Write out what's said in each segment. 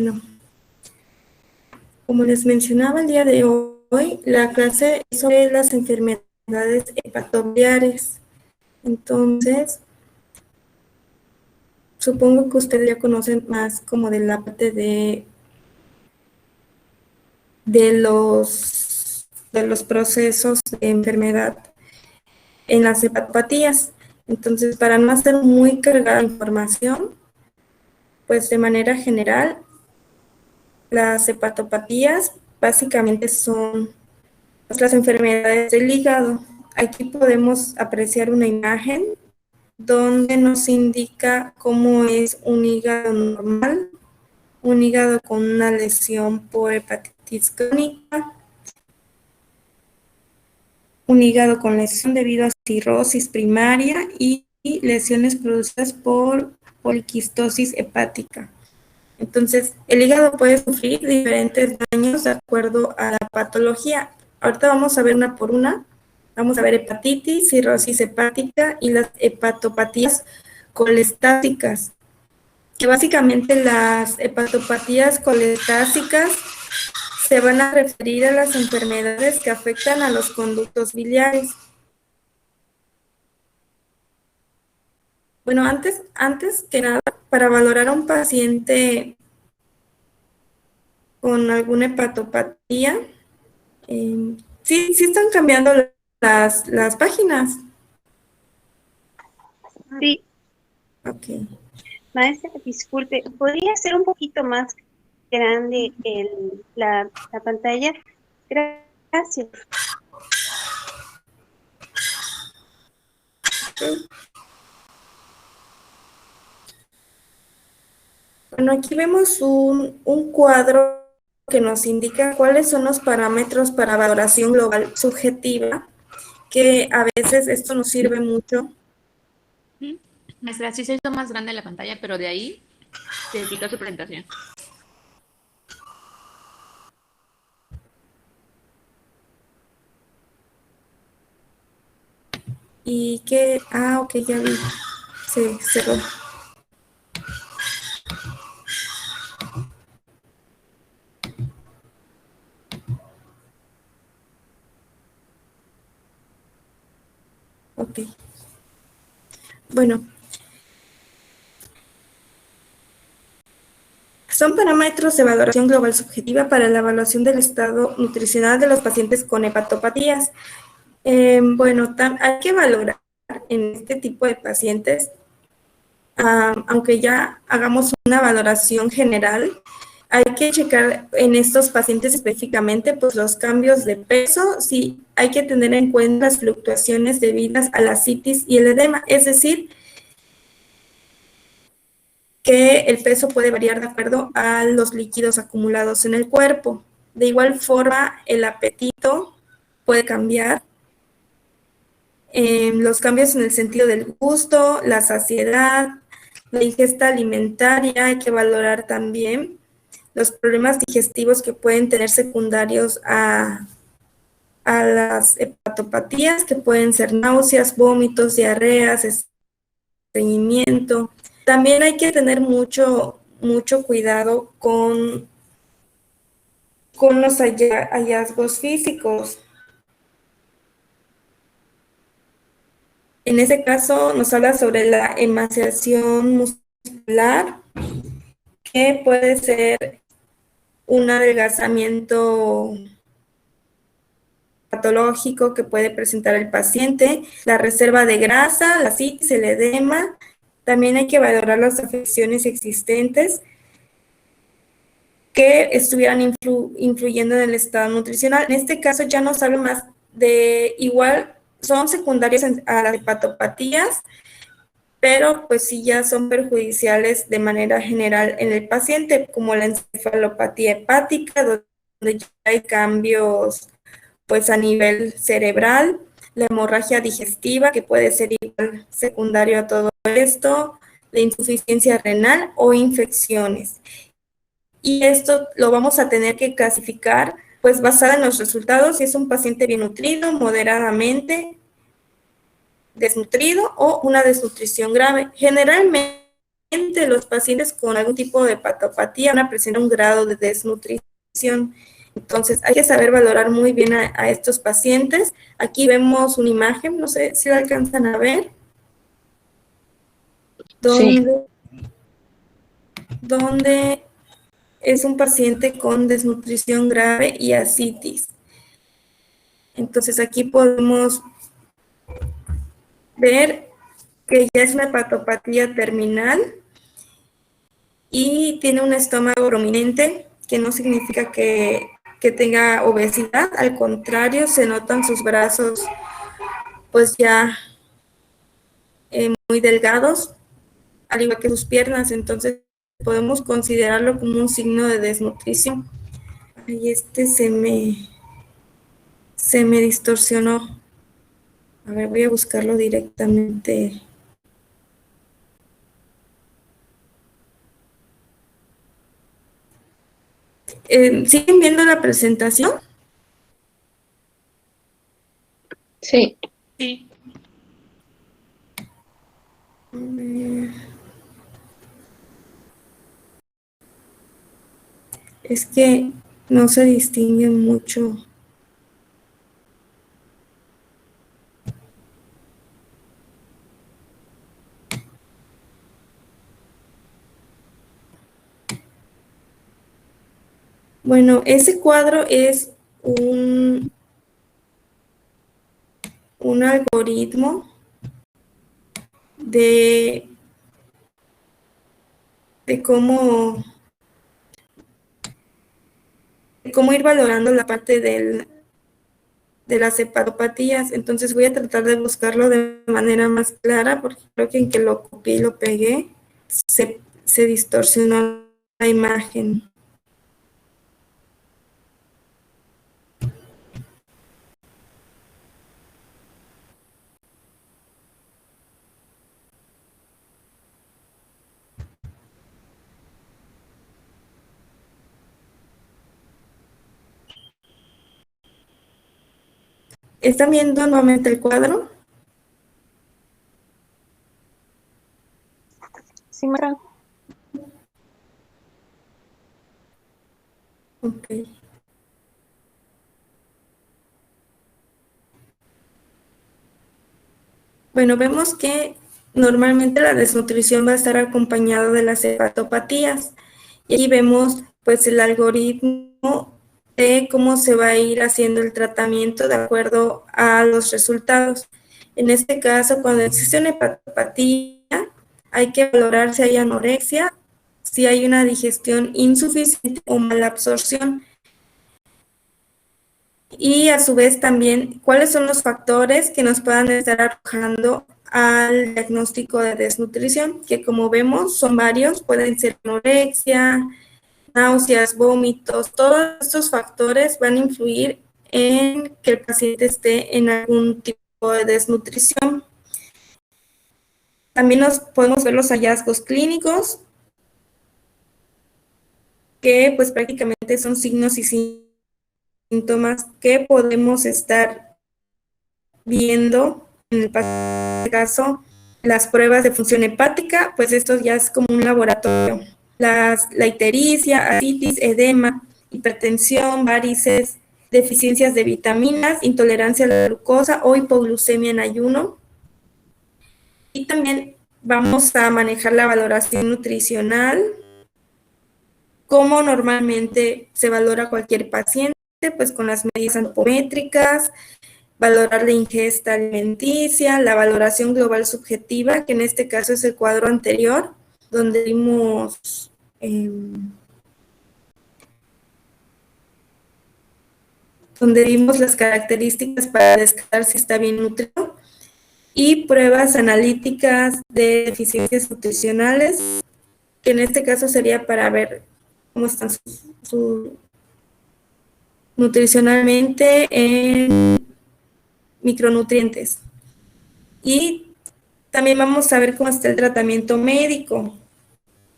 Bueno, como les mencionaba el día de hoy, la clase es sobre las enfermedades hepatobiliares. Entonces, supongo que ustedes ya conocen más como de la parte de los procesos de enfermedad en las hepatopatías. Entonces, para no hacer muy cargada la información, pues de manera general, las hepatopatías básicamente son las enfermedades del hígado. Aquí podemos apreciar una imagen donde nos indica cómo es un hígado normal, un hígado con una lesión por hepatitis crónica, un hígado con lesión debido a cirrosis primaria y lesiones producidas por poliquistosis hepática. Entonces, el hígado puede sufrir diferentes daños de acuerdo a la patología. Ahorita vamos a ver una por una. Vamos a ver hepatitis, cirrosis hepática y las hepatopatías colestásicas, que básicamente las hepatopatías colestásicas se van a referir a las enfermedades que afectan a los conductos biliares. Bueno, antes que nada, para valorar a un paciente con alguna hepatopatía, sí están cambiando las páginas. Sí. Ok. Maestra, disculpe, ¿podría ser un poquito más grande la pantalla? Gracias. Bueno, aquí vemos un cuadro que nos indica cuáles son los parámetros para valoración global subjetiva, que a veces esto nos sirve mucho. Maestra, sí se hizo más grande la pantalla, pero de ahí se quita su presentación. Y que, ok, ya vi, se cerró. Ok. Bueno. Son parámetros de valoración global subjetiva para la evaluación del estado nutricional de los pacientes con hepatopatías. Bueno, hay que valorar en este tipo de pacientes, aunque ya hagamos una valoración general, hay que checar en estos pacientes específicamente pues los cambios de peso, sí hay que tener en cuenta las fluctuaciones debidas a la citis y el edema, es decir, que el peso puede variar de acuerdo a los líquidos acumulados en el cuerpo. De igual forma, el apetito puede cambiar. Los cambios en el sentido del gusto, la saciedad, la ingesta alimentaria, hay que valorar también los problemas digestivos que pueden tener secundarios a las hepatopatías, que pueden ser náuseas, vómitos, diarreas, estreñimiento. También hay que tener mucho cuidado con los hallazgos físicos. En este caso nos habla sobre la emaciación muscular, que puede ser un adelgazamiento patológico que puede presentar el paciente, la reserva de grasa, la citis, el edema. También hay que valorar las afecciones existentes que estuvieran influyendo en el estado nutricional. En este caso ya nos habla más de igual, son secundarios a las hepatopatías, pero pues sí ya son perjudiciales de manera general en el paciente, como la encefalopatía hepática, donde ya hay cambios pues a nivel cerebral, la hemorragia digestiva, que puede ser igual secundario a todo esto, la insuficiencia renal o infecciones. Y esto lo vamos a tener que clasificar pues basada en los resultados, si es un paciente bien nutrido, moderadamente desnutrido o una desnutrición grave. Generalmente los pacientes con algún tipo de hepatopatía van a presentar un grado de desnutrición. Entonces, hay que saber valorar muy bien a estos pacientes. Aquí vemos una imagen, no sé si la alcanzan a ver, Sí. donde es un paciente con desnutrición grave y ascitis. Entonces, aquí podemos ver que ya es una hepatopatía terminal y tiene un estómago prominente, que no significa que tenga obesidad, al contrario, se notan sus brazos pues ya muy delgados, al igual que sus piernas, entonces podemos considerarlo como un signo de desnutrición. Y se me distorsionó. A ver, voy a buscarlo directamente. ¿Siguen viendo la presentación? Sí. Sí. Es que no se distingue mucho. Bueno, ese cuadro es un algoritmo de cómo ir valorando la parte de las hepatopatías. Entonces voy a tratar de buscarlo de manera más clara, porque creo que en que lo copié y lo pegué, se distorsionó la imagen. ¿Están viendo nuevamente el cuadro? Sí, Mara. Ok. Bueno, vemos que normalmente la desnutrición va a estar acompañada de las hepatopatías. Y aquí vemos pues el algoritmo de cómo se va a ir haciendo el tratamiento de acuerdo a los resultados. En este caso, cuando existe una hepatopatía, hay que valorar si hay anorexia, si hay una digestión insuficiente o mala absorción. Y a su vez también, ¿cuáles son los factores que nos puedan estar arrojando al diagnóstico de desnutrición? Que como vemos son varios, pueden ser anorexia, náuseas, vómitos, todos estos factores van a influir en que el paciente esté en algún tipo de desnutrición. También nos podemos ver los hallazgos clínicos, que pues prácticamente son signos y síntomas que podemos estar viendo en el caso. Las pruebas de función hepática, pues esto ya es como un laboratorio. La ictericia, ascitis, edema, hipertensión, varices, deficiencias de vitaminas, intolerancia a la glucosa o hipoglucemia en ayuno. Y también vamos a manejar la valoración nutricional, como normalmente se valora cualquier paciente, pues con las medidas antropométricas, valorar la ingesta alimenticia, la valoración global subjetiva, que en este caso es el cuadro anterior, donde vimos las características para descartar si está bien nutrido, y pruebas analíticas de deficiencias nutricionales, que en este caso sería para ver cómo están nutricionalmente en micronutrientes. Y también vamos a ver cómo está el tratamiento médico.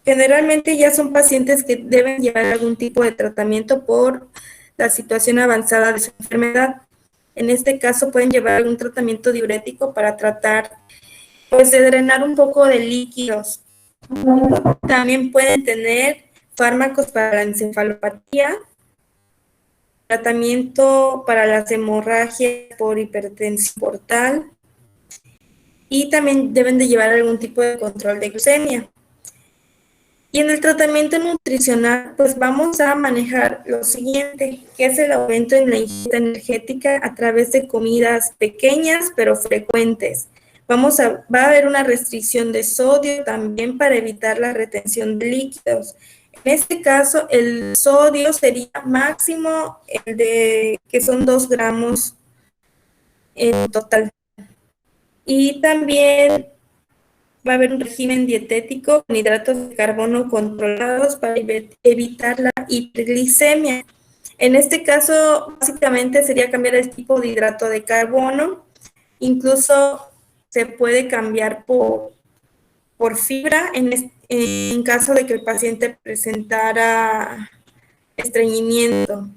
Generalmente ya son pacientes que deben llevar algún tipo de tratamiento por la situación avanzada de su enfermedad. En este caso pueden llevar algún tratamiento diurético para tratar pues de drenar un poco de líquidos También pueden tener fármacos para la encefalopatía, tratamiento para las hemorragias por hipertensión portal y también deben de llevar algún tipo de control de glucemia. Y en el tratamiento nutricional, pues vamos a manejar lo siguiente, que es el aumento en la ingesta energética a través de comidas pequeñas pero frecuentes. Va a haber una restricción de sodio también para evitar la retención de líquidos. En este caso, el sodio sería máximo el de que son 2 gramos en total. Y también va a haber un régimen dietético con hidratos de carbono controlados para evitar la hiperglicemia. En este caso, básicamente sería cambiar el tipo de hidrato de carbono. Incluso se puede cambiar por fibra en caso de que el paciente presentara estreñimiento.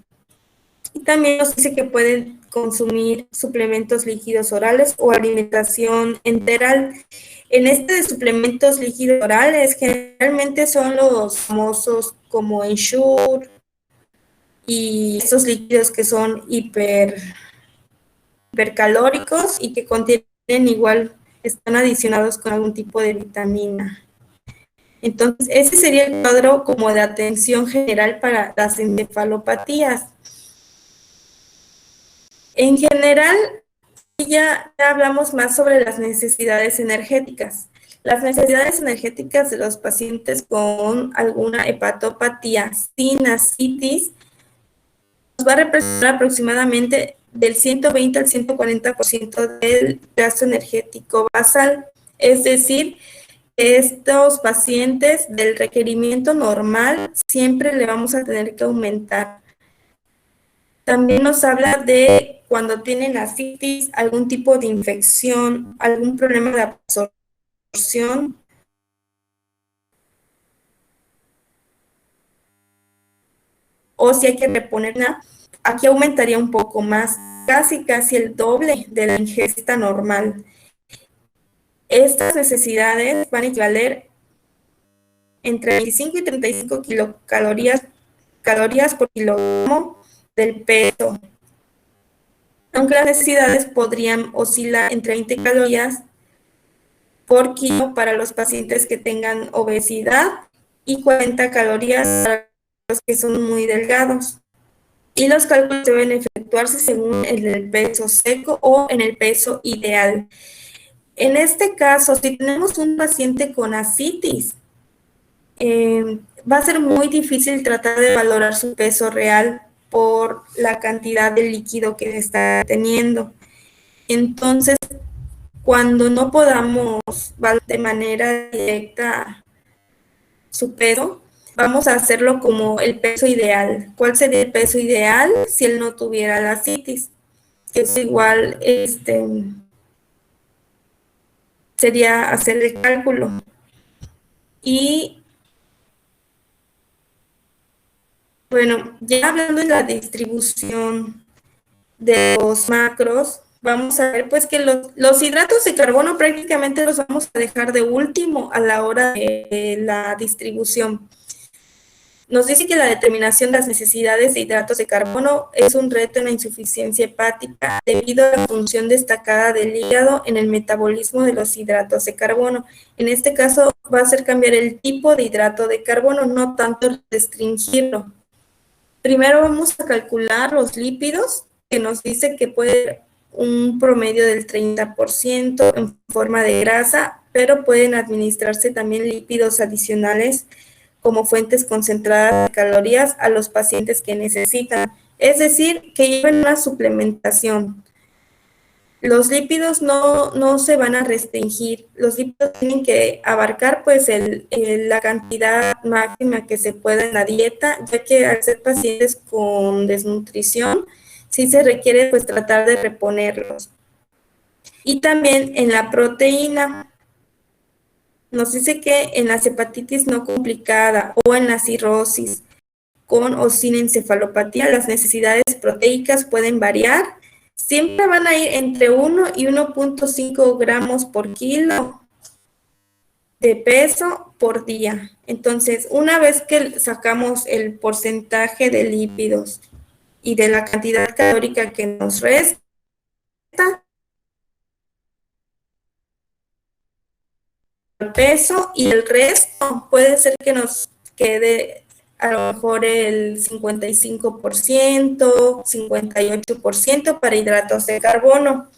Y también nos dice que pueden consumir suplementos líquidos orales o alimentación enteral. En este de suplementos líquidos orales, generalmente son los famosos como Ensure y estos líquidos que son hipercalóricos y que contienen igual, están adicionados con algún tipo de vitamina. Entonces, ese sería el cuadro como de atención general para las encefalopatías. En general, ya hablamos más sobre las necesidades energéticas. Las necesidades energéticas de los pacientes con alguna hepatopatía sin ascitis nos va a representar aproximadamente del 120 al 140% del gasto energético basal. Es decir, estos pacientes del requerimiento normal siempre le vamos a tener que aumentar. También nos habla de cuando tienen ascitis, algún tipo de infección, algún problema de absorción. O si hay que reponerla, aquí aumentaría un poco más, casi el doble de la ingesta normal. Estas necesidades van a equivaler entre 25 y 35 kilocalorías por kilogramo del peso. Aunque las necesidades podrían oscilar entre 20 calorías por kilo para los pacientes que tengan obesidad y 40 calorías para los que son muy delgados. Y los cálculos deben efectuarse según el peso seco o en el peso ideal. En este caso, si tenemos un paciente con ascitis, va a ser muy difícil tratar de valorar su peso real por la cantidad de líquido que está teniendo. Entonces, cuando no podamos valorar de manera directa su peso, vamos a hacerlo como el peso ideal. ¿Cuál sería el peso ideal si él no tuviera la ascitis? Que es igual, sería hacer el cálculo. Y bueno, ya hablando de la distribución de los macros, vamos a ver pues que los hidratos de carbono prácticamente los vamos a dejar de último a la hora de la distribución. Nos dice que la determinación de las necesidades de hidratos de carbono es un reto en la insuficiencia hepática debido a la función destacada del hígado en el metabolismo de los hidratos de carbono. En este caso va a ser cambiar el tipo de hidrato de carbono, no tanto restringirlo. Primero vamos a calcular los lípidos, que nos dice que puede ser un promedio del 30% en forma de grasa, pero pueden administrarse también lípidos adicionales como fuentes concentradas de calorías a los pacientes que necesitan. Es decir, que lleven una suplementación. Los lípidos no se van a restringir. Los lípidos tienen que abarcar pues la cantidad máxima que se pueda en la dieta, ya que al ser pacientes con desnutrición, sí se requiere pues tratar de reponerlos. Y también en la proteína, nos dice que en la hepatitis no complicada o en la cirrosis con o sin encefalopatía, las necesidades proteicas pueden variar. Siempre van a ir entre 1 y 1.5 gramos por kilo de peso por día. Entonces, una vez que sacamos el porcentaje de lípidos y de la cantidad calórica que nos resta, el peso y el resto puede ser que nos quede a lo mejor el 55%, 58% para hidratos de carbono.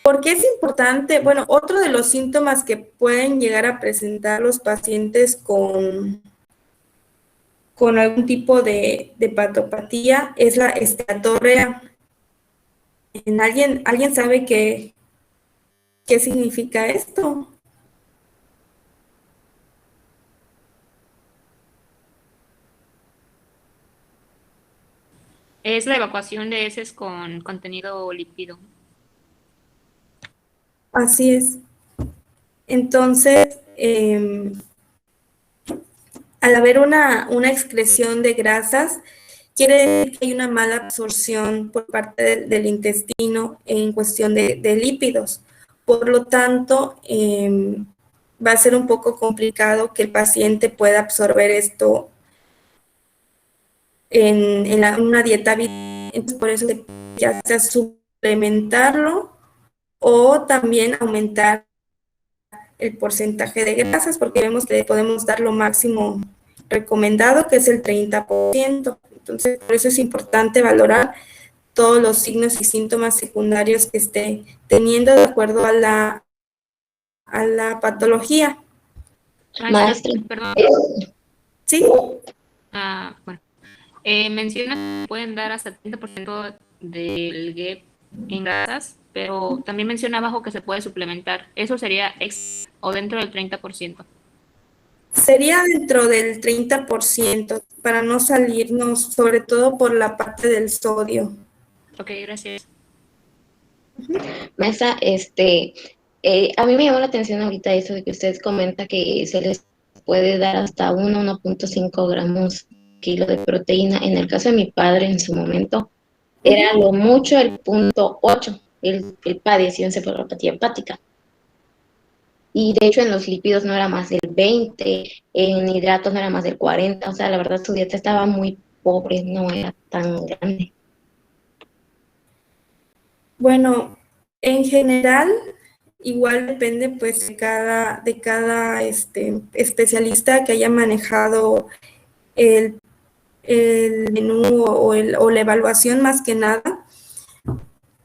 ¿Por qué es importante? Bueno, otro de los síntomas que pueden llegar a presentar los pacientes con algún tipo de hepatopatía es la esteatorrea. ¿Alguien sabe qué significa esto? Es la evacuación de heces con contenido lípido. Así es. Entonces, al haber una excreción de grasas, quiere decir que hay una mala absorción por parte del intestino en cuestión de lípidos. Por lo tanto, va a ser un poco complicado que el paciente pueda absorber esto en una dieta vital. Entonces, por eso ya sea suplementarlo o también aumentar el porcentaje de grasas, porque vemos que podemos dar lo máximo recomendado, que es el 30%. Entonces, por eso es importante valorar todos los signos y síntomas secundarios que esté teniendo de acuerdo a la patología. Maestra, perdón. ¿Sí? Bueno, menciona que pueden dar hasta 30% del GEP en grasas, pero también menciona abajo que se puede suplementar. ¿Eso sería ex o dentro del 30%? Sería dentro del 30% para no salirnos, sobre todo por la parte del sodio. Ok, gracias. Maestra, a mí me llamó la atención ahorita eso de que usted comenta que se les puede dar hasta 1.5 gramos kilo de proteína. En el caso de mi padre, en su momento, era lo mucho el 0.8. Él padeció encefalopatía hepática. Y de hecho en los lípidos no era más del 20, en hidratos no era más del 40. O sea, la verdad su dieta estaba muy pobre, no era tan grande. Bueno, en general, igual depende pues de cada especialista que haya manejado el menú o la evaluación más que nada.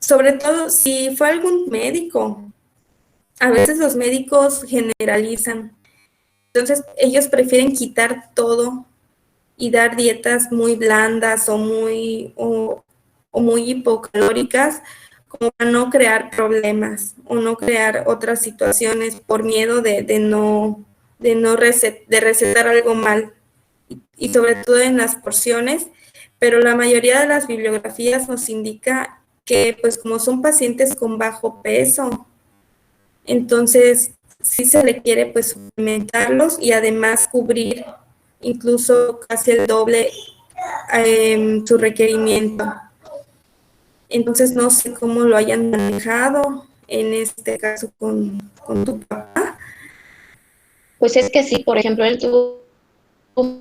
Sobre todo si fue algún médico. A veces los médicos generalizan. Entonces ellos prefieren quitar todo y dar dietas muy blandas o muy hipocalóricas, como para no crear problemas o no crear otras situaciones por miedo de recetar algo mal, y sobre todo en las porciones. Pero la mayoría de las bibliografías nos indica que pues como son pacientes con bajo peso, entonces sí se le quiere pues suplementarlos y además cubrir incluso casi el doble su requerimiento. Entonces no sé cómo lo hayan manejado en este caso con tu papá. Pues es que sí, por ejemplo, él tuvo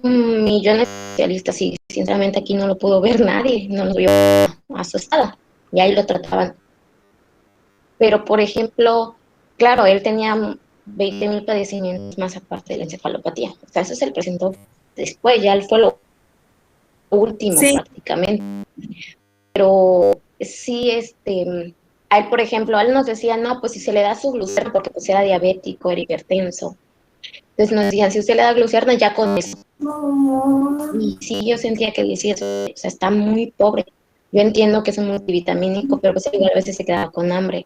millones de especialistas y sinceramente aquí no lo pudo ver nadie, no lo vio a su estado y ahí lo trataban. Pero, por ejemplo, claro, él tenía 20,000 padecimientos más aparte de la encefalopatía. O sea, eso se le presentó después, ya él fue lo último Sí. prácticamente. Pero sí, a él, por ejemplo, a él nos decía, no, pues si se le da su glucerna, porque pues era diabético, era hipertenso. Entonces nos decían, si usted le da glucerna, ya con eso. Y sí, yo sentía que decía eso, o sea, está muy pobre. Yo entiendo que es un multivitamínico, pero pues igual a veces se quedaba con hambre.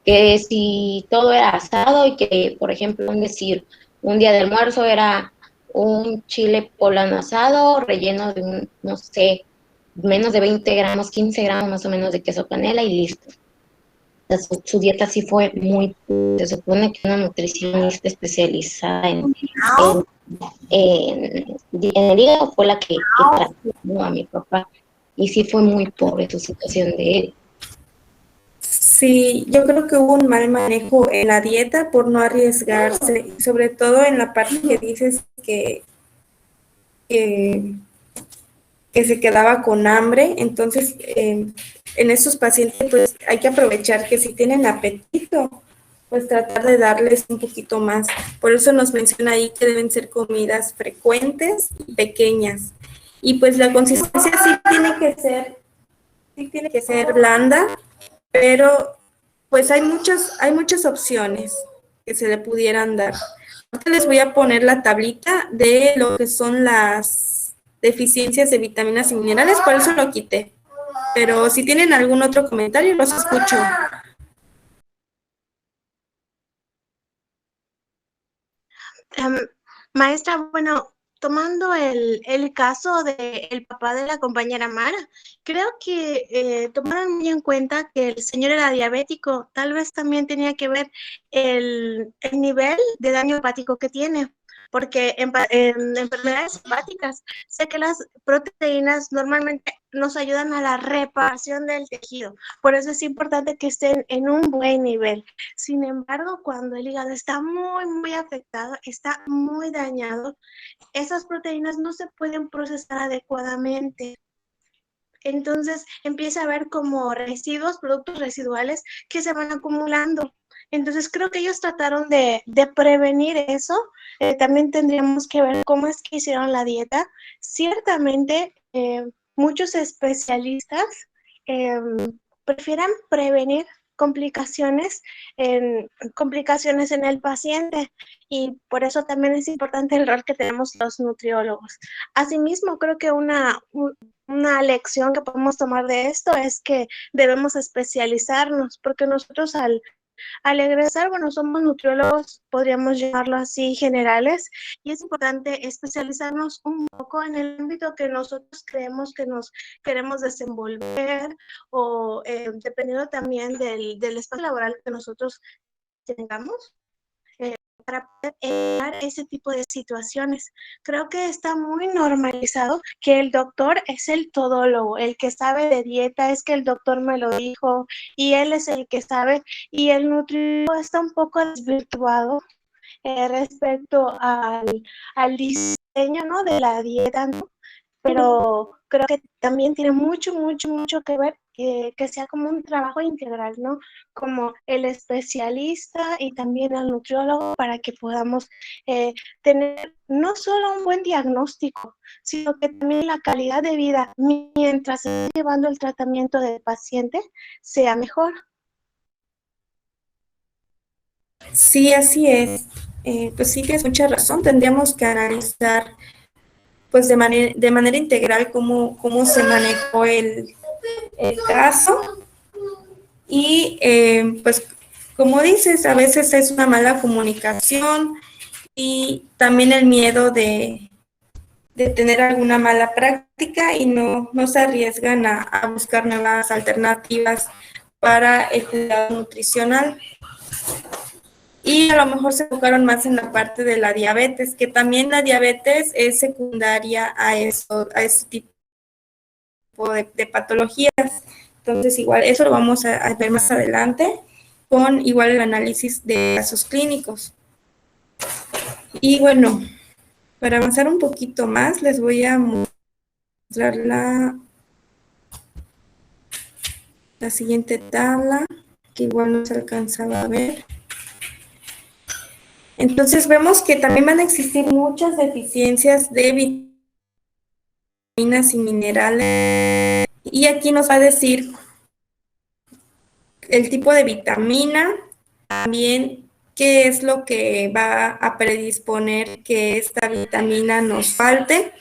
Que si todo era asado y que, por ejemplo, un día de almuerzo era un chile poblano asado relleno de no sé, menos de 20 gramos, 15 gramos más o menos de queso panela y listo. Su dieta sí fue se supone que una nutricionista especializada en el hígado fue la que trató a mi papá y sí fue muy pobre su situación de él. Sí, yo creo que hubo un mal manejo en la dieta por no arriesgarse, sobre todo en la parte que dices que, que se quedaba con hambre. Entonces, en esos pacientes, pues hay que aprovechar que si tienen apetito, pues tratar de darles un poquito más. Por eso nos menciona ahí que deben ser comidas frecuentes y pequeñas. Y pues la consistencia sí tiene que ser blanda, pero pues hay muchas opciones que se le pudieran dar. Ahorita les voy a poner la tablita de lo que son las deficiencias de vitaminas y minerales, por eso lo quité. Pero si tienen algún otro comentario, los escucho. Em, Maestra, bueno, tomando el caso del papá de la compañera Mara, creo que tomaron muy en cuenta que el señor era diabético. Tal vez también tenía que ver el nivel de daño hepático que tiene, porque en enfermedades hepáticas sé que las proteínas normalmente nos ayudan a la reparación del tejido. Por eso es importante que estén en un buen nivel. Sin embargo, cuando el hígado está muy, muy afectado, está muy dañado, esas proteínas no se pueden procesar adecuadamente. Entonces empieza a haber como residuos, productos residuales que se van acumulando. Entonces creo que ellos trataron de prevenir eso. También tendríamos que ver cómo es que hicieron la dieta. Ciertamente, muchos especialistas eh, prefieren prevenir complicaciones en el paciente, y por eso también es importante el rol que tenemos los nutriólogos. Asimismo, creo que una lección que podemos tomar de esto es que debemos especializarnos, porque nosotros al egresar, bueno, somos nutriólogos, podríamos llamarlo así, generales, y es importante especializarnos un poco en el ámbito que nosotros creemos que nos queremos desenvolver, o dependiendo también del espacio laboral que nosotros tengamos, para poder evitar ese tipo de situaciones. Creo que está muy normalizado que el doctor es el todólogo, el que sabe de dieta, es que el doctor me lo dijo y él es el que sabe, y el nutriólogo está un poco desvirtuado respecto al diseño, ¿no?, de la dieta, ¿no? Pero creo que también tiene mucho, mucho, mucho que ver que sea como un trabajo integral, ¿no? Como el especialista y también el nutriólogo, para que podamos tener no solo un buen diagnóstico, sino que también la calidad de vida mientras se esté llevando el tratamiento del paciente sea mejor. Sí, así es. Pues sí, tienes mucha razón. Tendríamos que analizar pues de manera integral cómo se manejó el caso. Y pues como dices, a veces es una mala comunicación y también el miedo de tener alguna mala práctica y no se arriesgan a buscar nuevas alternativas para el cuidado nutricional. Y a lo mejor se enfocaron más en la parte de la diabetes, que también la diabetes es secundaria a ese tipo de patologías. Entonces, igual, eso lo vamos a ver más adelante con igual el análisis de casos clínicos. Y bueno, para avanzar un poquito más, les voy a mostrar la siguiente tabla, que igual no se alcanzaba a ver. Entonces, vemos que también van a existir muchas deficiencias de vitaminas y minerales. Y aquí nos va a decir el tipo de vitamina, también qué es lo que va a predisponer que esta vitamina nos falte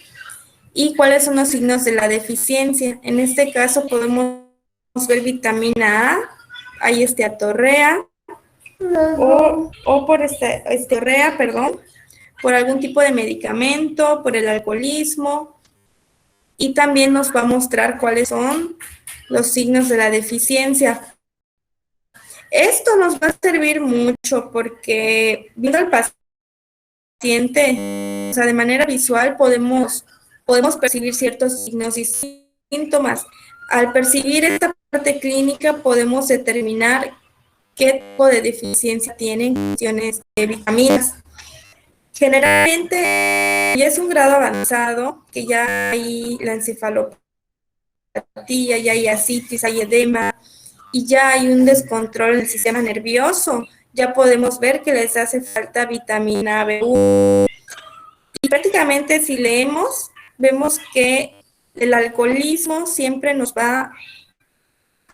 y cuáles son los signos de la deficiencia. En este caso podemos ver vitamina A, hay esteatorrea, o por esteatorrea, perdón, por algún tipo de medicamento, por el alcoholismo, y también nos va a mostrar cuáles son los signos de la deficiencia. Esto nos va a servir mucho porque viendo al paciente, o sea, de manera visual podemos percibir ciertos signos distintos síntomas. Al percibir esta parte clínica podemos determinar qué tipo de deficiencia tienen cuestiones de vitaminas. Generalmente ya es un grado avanzado, que ya hay la encefalopatía, ya hay ascitis, hay edema, y ya hay un descontrol del sistema nervioso. Ya podemos ver que les hace falta vitamina B1. Y prácticamente si leemos, vemos que el alcoholismo siempre nos va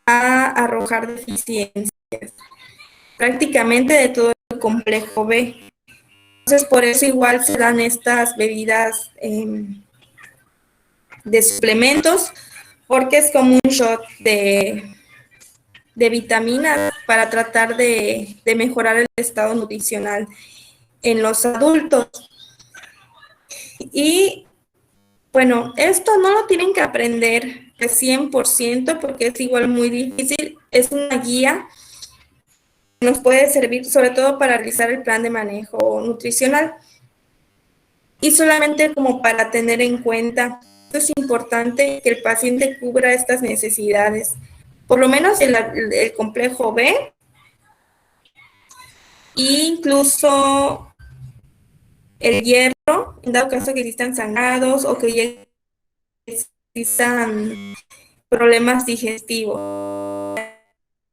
a arrojar deficiencias, prácticamente de todo el complejo B. Entonces, por eso igual se dan estas bebidas de suplementos, porque es como un shot de vitaminas para tratar de mejorar el estado nutricional en los adultos. Y bueno, esto no lo tienen que aprender al 100% porque es igual muy difícil. Es una guía que nos puede servir sobre todo para realizar el plan de manejo nutricional. Y solamente como para tener en cuenta, es importante que el paciente cubra estas necesidades, por lo menos el complejo B, e incluso el hierro, en dado caso que existan sangrados o que existan problemas digestivos,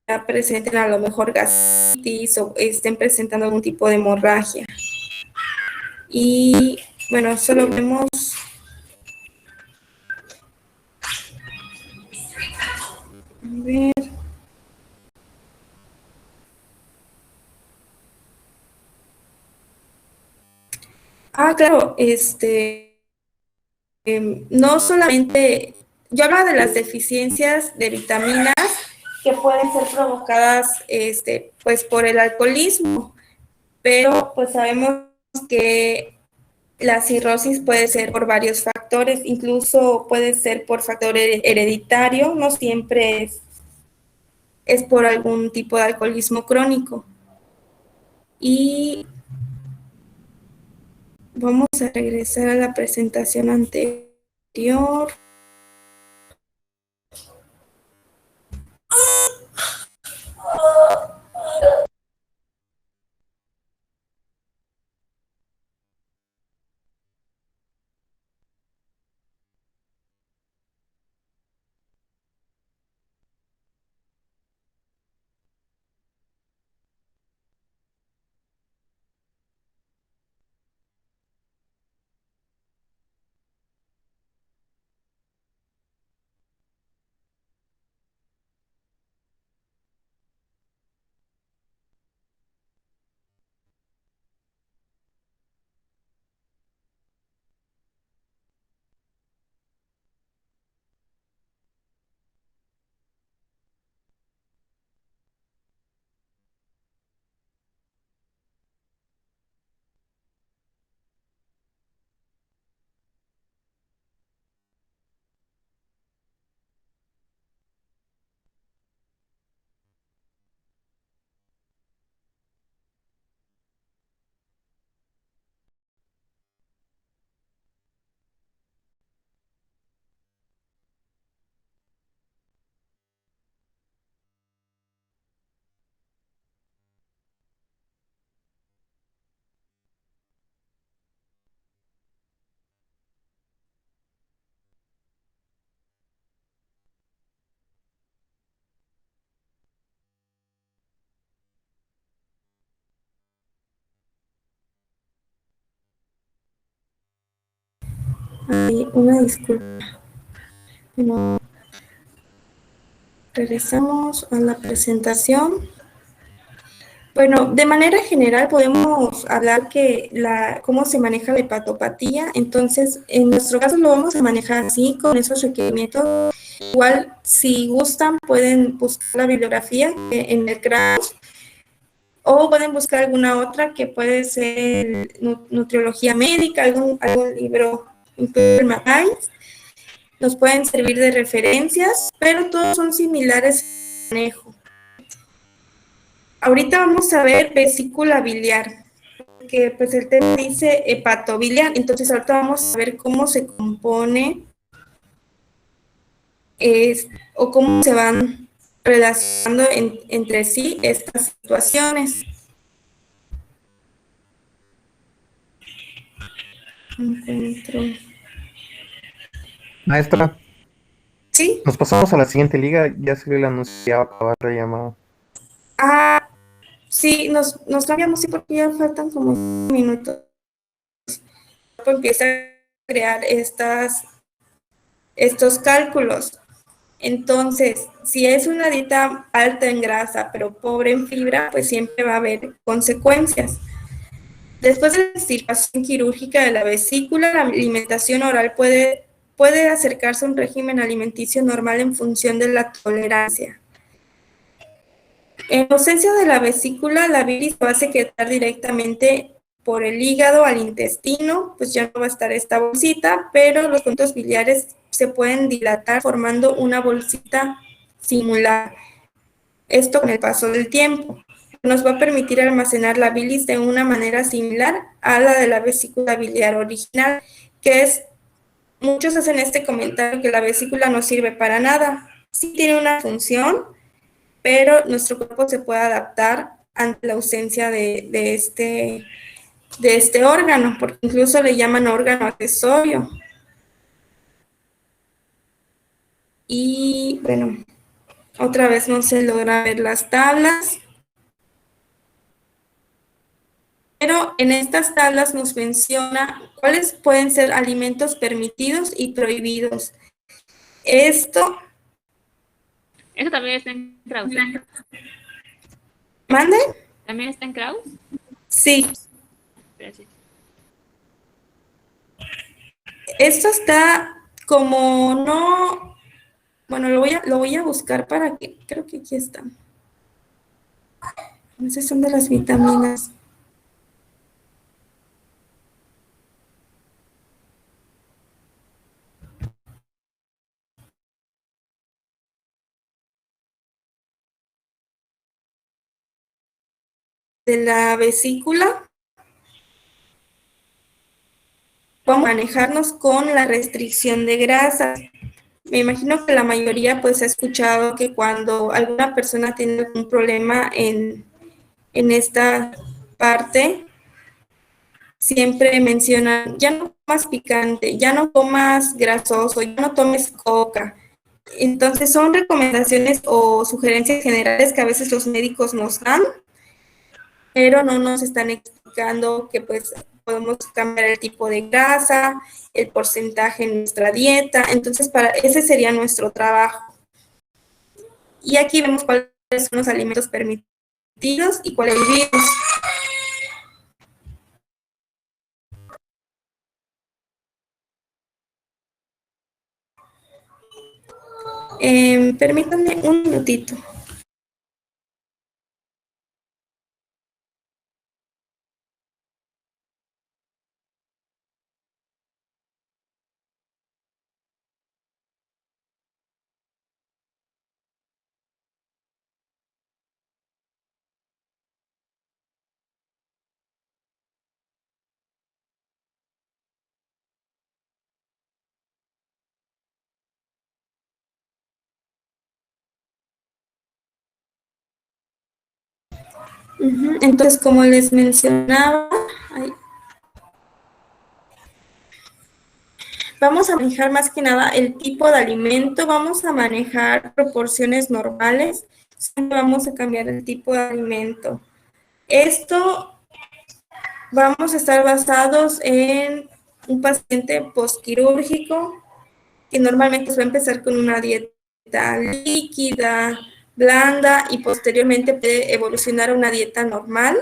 ya presenten a lo mejor gastritis o estén presentando algún tipo de hemorragia. Y bueno, solo vemos a ver. Claro, no solamente, yo hablo de las deficiencias de vitaminas que pueden ser provocadas, pues por el alcoholismo, pero pues sabemos que la cirrosis puede ser por varios factores, incluso puede ser por factor hereditario, no siempre es por algún tipo de alcoholismo crónico. Y vamos a regresar a la presentación anterior. Ay, una disculpa. Bueno, regresamos a la presentación. Bueno, de manera general podemos hablar que cómo se maneja la hepatopatía. Entonces, en nuestro caso lo vamos a manejar así, con esos requerimientos. Igual, si gustan, pueden buscar la bibliografía en el CRAS o pueden buscar alguna otra que puede ser nutriología médica, algún libro, incluso el MAPAIS. Nos pueden servir de referencias, pero todos son similares en manejo. Ahorita vamos a ver vesícula biliar, porque pues el tema dice hepatobiliar, entonces ahorita vamos a ver cómo se compone o cómo se van relacionando entre sí estas situaciones. Encuentro. Maestra, ¿Sí? nos pasamos a la siguiente liga. Ya se le anunciaba acabar la llamada. Ah, sí, nos cambiamos, sí, porque ya faltan como 5 minutos. Empieza a crear estos cálculos. Entonces, si es una dieta alta en grasa, pero pobre en fibra, pues siempre va a haber consecuencias. Después de la extirpación quirúrgica de la vesícula, la alimentación oral puede acercarse a un régimen alimenticio normal en función de la tolerancia. En ausencia de la vesícula, la bilis va a secretar directamente por el hígado al intestino, pues ya no va a estar esta bolsita, pero los conductos biliares se pueden dilatar formando una bolsita similar. Esto con el paso del tiempo nos va a permitir almacenar la bilis de una manera similar a la de la vesícula biliar original, que es, muchos hacen este comentario que la vesícula no sirve para nada. Sí tiene una función, pero nuestro cuerpo se puede adaptar ante la ausencia de este órgano, porque incluso le llaman órgano accesorio. Y bueno, otra vez no se logra ver las tablas, pero en estas tablas nos menciona cuáles pueden ser alimentos permitidos y prohibidos. Esto, Eso también está en Kraus. ¿mande? ¿También está en Kraus? Sí, Gracias. esto está como no, bueno, lo voy a buscar para que, creo que aquí está. Esas son de las vitaminas. De la vesícula, vamos a manejarnos con la restricción de grasas. Me imagino que la mayoría pues ha escuchado que cuando alguna persona tiene algún problema en esta parte, siempre mencionan, ya no comas picante, ya no comas grasoso, ya no tomes coca. Entonces son recomendaciones o sugerencias generales que a veces los médicos nos dan, pero no nos están explicando que pues podemos cambiar el tipo de grasa, el porcentaje en nuestra dieta. Entonces, ese sería nuestro trabajo. Y aquí vemos cuáles son los alimentos permitidos y cuáles prohibidos. Permítanme un minutito. Entonces, como les mencionaba, vamos a manejar más que nada el tipo de alimento, vamos a manejar proporciones normales, siempre vamos a cambiar el tipo de alimento. Esto vamos a estar basados en un paciente postquirúrgico que normalmente va a empezar con una dieta líquida, blanda y posteriormente puede evolucionar a una dieta normal,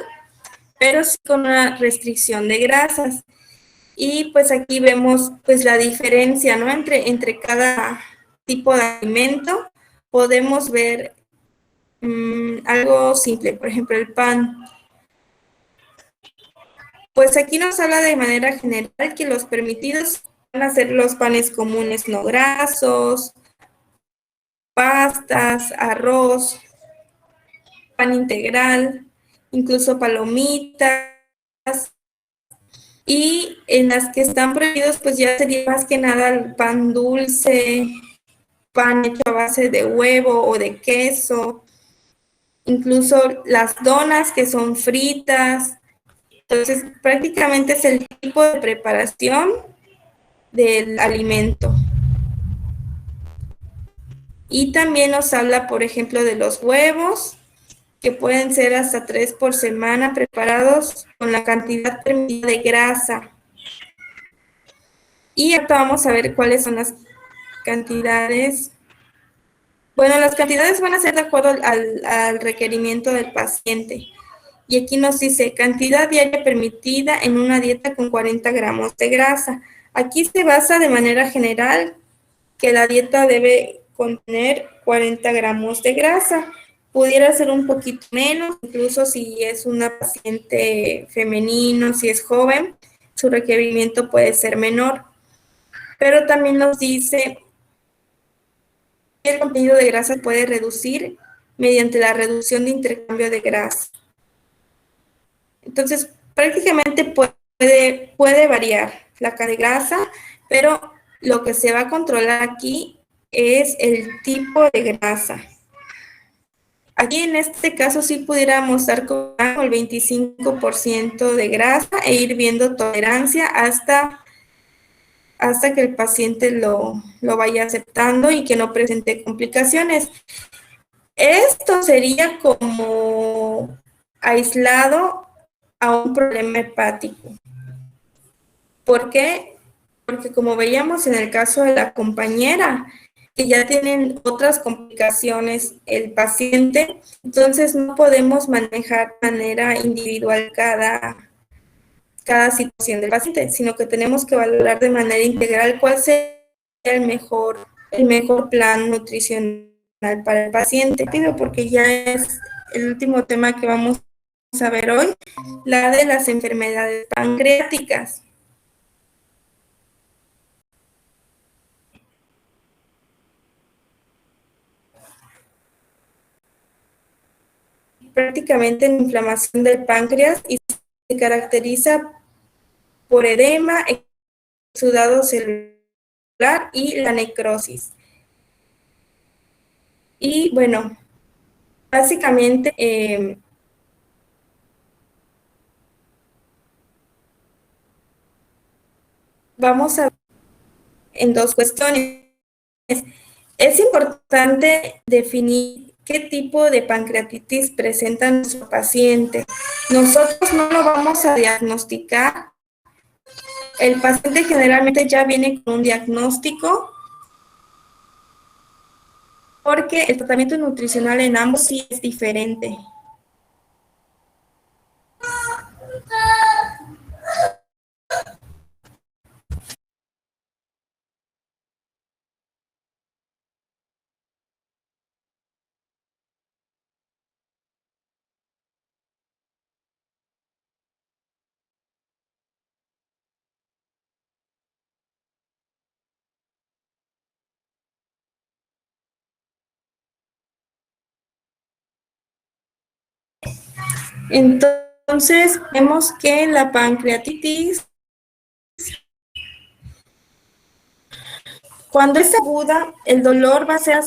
pero sí con una restricción de grasas. Y pues aquí vemos pues la diferencia, ¿no? Entre cada tipo de alimento. Podemos ver algo simple, por ejemplo, el pan. Pues aquí nos habla de manera general que los permitidos van a ser los panes comunes no grasos, pastas, arroz, pan integral, incluso palomitas. Y en las que están prohibidos, pues ya sería más que nada el pan dulce, pan hecho a base de huevo o de queso, incluso las donas que son fritas. Entonces, prácticamente es el tipo de preparación del alimento. Y también nos habla, por ejemplo, de los huevos, que pueden ser hasta 3 por semana preparados con la cantidad permitida de grasa. Y ahora vamos a ver cuáles son las cantidades. Bueno, las cantidades van a ser de acuerdo al requerimiento del paciente. Y aquí nos dice cantidad diaria permitida en una dieta con 40 gramos de grasa. Aquí se basa de manera general que la dieta debe contener 40 gramos de grasa. Pudiera ser un poquito menos, incluso si es una paciente femenino, si es joven, su requerimiento puede ser menor. Pero también nos dice que el contenido de grasa puede reducir mediante la reducción de intercambio de grasa. Entonces, prácticamente puede variar la cantidad de grasa, pero lo que se va a controlar aquí es el tipo de grasa. Aquí en este caso sí pudiéramos dar con el 25% de grasa e ir viendo tolerancia hasta que el paciente lo vaya aceptando y que no presente complicaciones. Esto sería como aislado a un problema hepático. ¿Por qué? Porque como veíamos en el caso de la compañera, que ya tienen otras complicaciones el paciente, entonces no podemos manejar de manera individual cada situación del paciente, sino que tenemos que valorar de manera integral cuál sería el mejor plan nutricional para el paciente. Pido porque ya es el último tema que vamos a ver hoy, la de las enfermedades pancreáticas. Prácticamente la inflamación del páncreas y se caracteriza por edema, exudado celular y la necrosis. Y bueno, básicamente vamos a ver en dos cuestiones. Es importante definir qué tipo de pancreatitis presenta nuestro paciente. Nosotros no lo vamos a diagnosticar. El paciente generalmente ya viene con un diagnóstico porque el tratamiento nutricional en ambos sí es diferente. Entonces, vemos que la pancreatitis, cuando es aguda, el dolor va a ser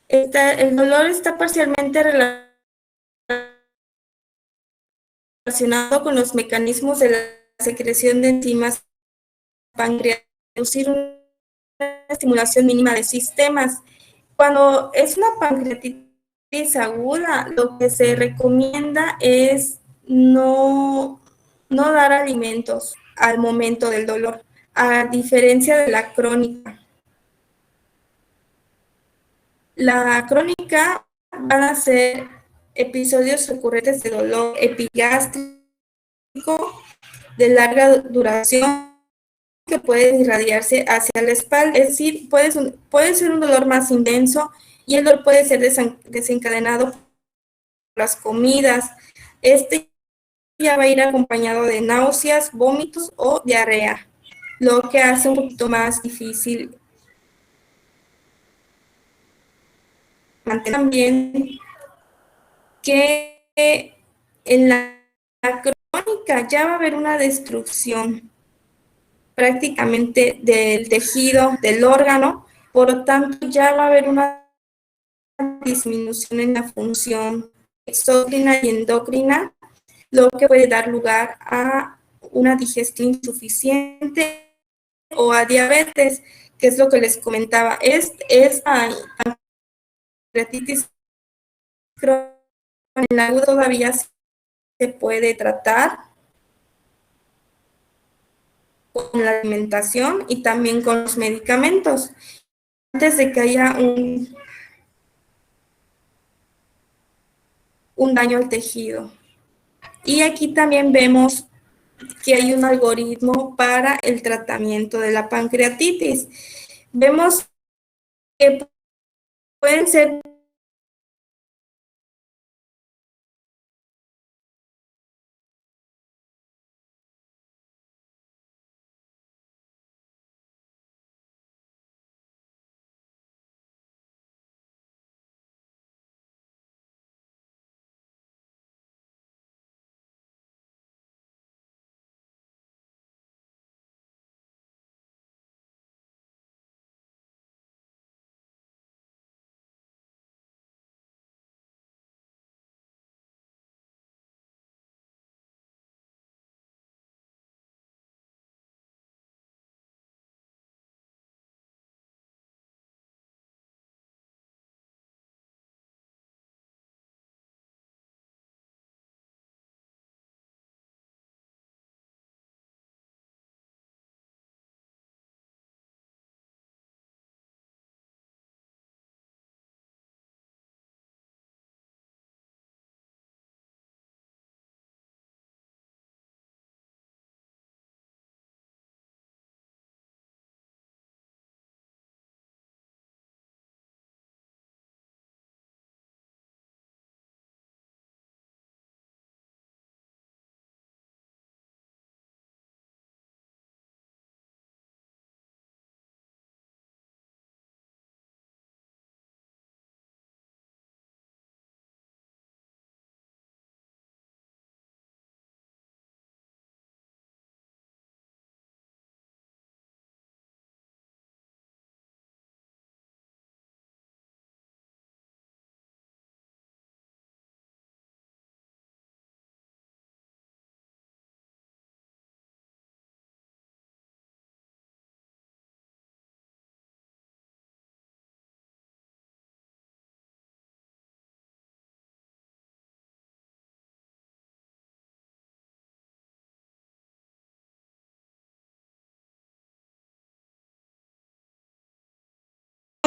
el dolor está parcialmente relacionado con los mecanismos de la secreción de enzimas pancreáticas, producir una estimulación mínima de sistemas. Cuando es una pancreatitis aguda, lo que se recomienda es no dar alimentos al momento del dolor, a diferencia de la crónica. La crónica van a ser episodios recurrentes de dolor epigástrico de larga duración que puede irradiarse hacia la espalda, es decir, puede ser un dolor más intenso y el dolor puede ser desencadenado por las comidas. Este ya va a ir acompañado de náuseas, vómitos o diarrea, lo que hace un poquito más difícil mantener. También que en la crónica ya va a haber una destrucción prácticamente del tejido, del órgano, Por lo tanto, ya va a haber una disminución en la función exócrina y endocrina, lo que puede dar lugar a una digestión insuficiente o a diabetes, que es lo que les comentaba. Esta pancreatitis crónica en el agudo todavía se puede tratar con la alimentación y también con los medicamentos, antes de que haya un daño al tejido. Y aquí también vemos que hay un algoritmo para el tratamiento de la pancreatitis. Vemos que pueden ser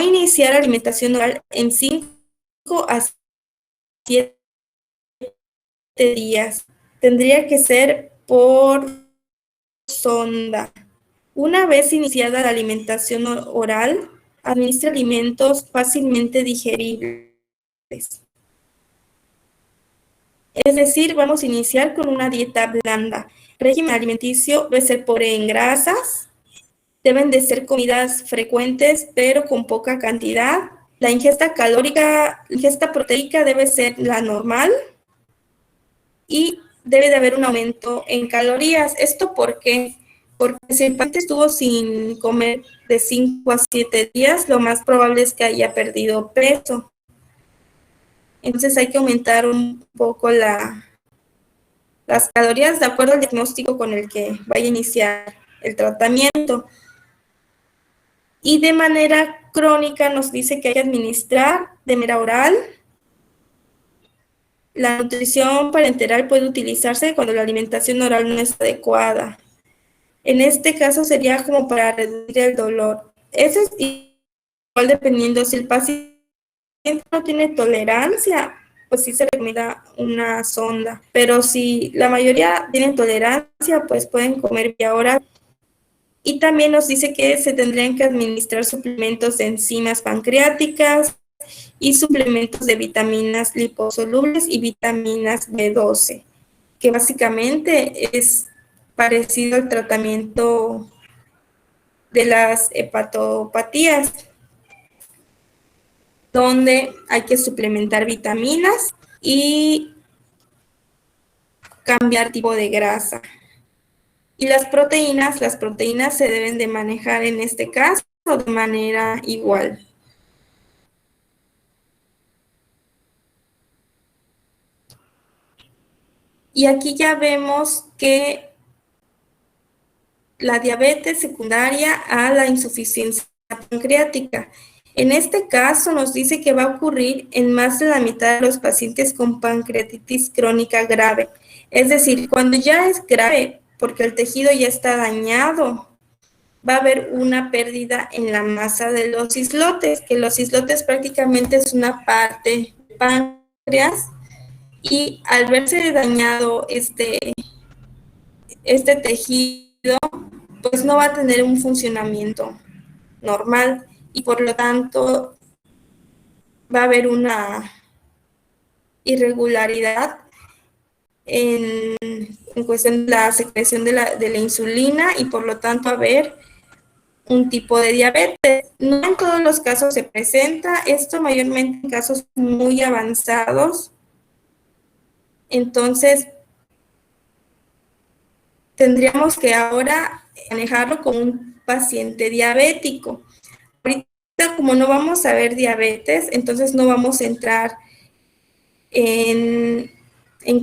iniciar alimentación oral en 5 a 7 días. Tendría que ser por sonda. Una vez iniciada la alimentación oral, administra alimentos fácilmente digeribles. Es decir, vamos a iniciar con una dieta blanda. Régimen alimenticio debe ser pobre en grasas. Deben de ser comidas frecuentes, pero con poca cantidad. La ingesta proteica debe ser la normal. Y debe de haber un aumento en calorías. ¿Esto por qué? Porque si el paciente estuvo sin comer de 5 a 7 días, lo más probable es que haya perdido peso. Entonces hay que aumentar un poco las calorías de acuerdo al diagnóstico con el que vaya a iniciar el tratamiento. Y de manera crónica nos dice que hay que administrar de manera oral. La nutrición parenteral puede utilizarse cuando la alimentación oral no es adecuada. En este caso sería como para reducir el dolor. Eso es igual dependiendo si el paciente no tiene tolerancia, pues sí se recomienda una sonda. Pero si la mayoría tienen tolerancia, pues pueden comer vía oral. Y también nos dice que se tendrían que administrar suplementos de enzimas pancreáticas y suplementos de vitaminas liposolubles y vitaminas B12, que básicamente es parecido al tratamiento de las hepatopatías, donde hay que suplementar vitaminas y cambiar tipo de grasa. Y las proteínas se deben de manejar en este caso o de manera igual. Y aquí ya vemos que la diabetes secundaria a la insuficiencia pancreática. En este caso nos dice que va a ocurrir en más de la mitad de los pacientes con pancreatitis crónica grave. Es decir, cuando ya es grave, porque el tejido ya está dañado, va a haber una pérdida en la masa de los islotes, que los islotes prácticamente es una parte del páncreas, y al verse dañado este tejido, pues no va a tener un funcionamiento normal y por lo tanto va a haber una irregularidad en cuestión de la secreción de la insulina y por lo tanto va a haber un tipo de diabetes. No en todos los casos se presenta, esto mayormente en casos muy avanzados. Entonces, tendríamos que ahora manejarlo como un paciente diabético. Ahorita, como no vamos a ver diabetes, entonces no vamos a entrar en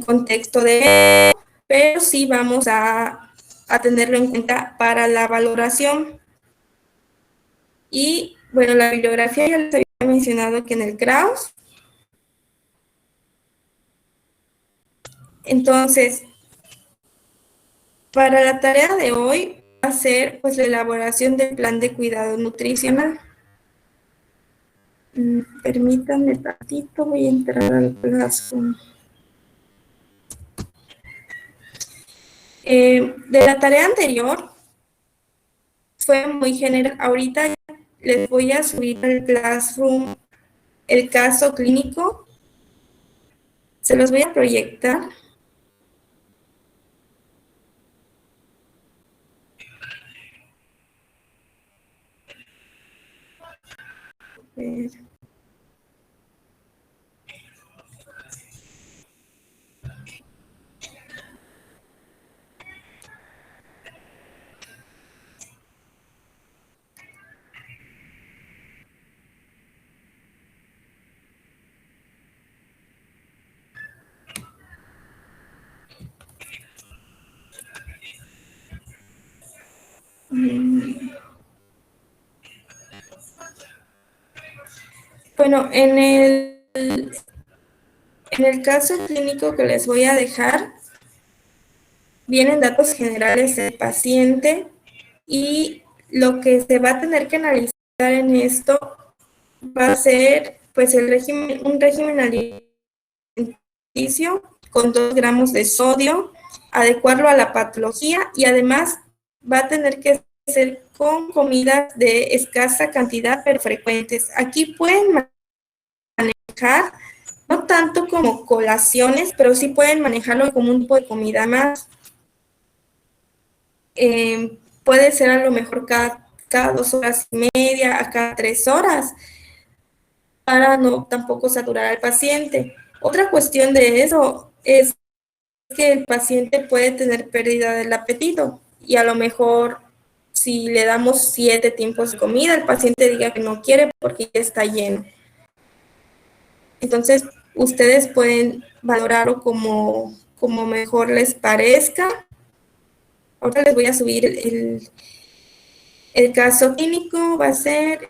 contexto de, pero sí vamos a tenerlo en cuenta para la valoración. Y bueno, la bibliografía ya les había mencionado que en el Kraus. Entonces, para la tarea de hoy va a ser pues la elaboración del plan de cuidado nutricional. Permítanme tantito, voy a entrar al Classroom. De la tarea anterior fue muy general. Ahorita les voy a subir al Classroom el caso clínico. Se los voy a proyectar. A ver. Bueno, en el caso clínico que les voy a dejar, vienen datos generales del paciente y lo que se va a tener que analizar en esto va a ser pues un régimen alimenticio con 2 gramos de sodio, adecuarlo a la patología y además va a tener que ser con comidas de escasa cantidad pero frecuentes. Aquí pueden manejar, no tanto como colaciones, pero sí pueden manejarlo como un tipo de comida más. Puede ser a lo mejor cada 2 horas y media, a cada 3 horas, para no tampoco saturar al paciente. Otra cuestión de eso es que el paciente puede tener pérdida del apetito y a lo mejor si le damos 7 tiempos de comida, el paciente diga que no quiere porque ya está lleno. Entonces, ustedes pueden valorarlo como mejor les parezca. Ahora les voy a subir el caso clínico, va a ser...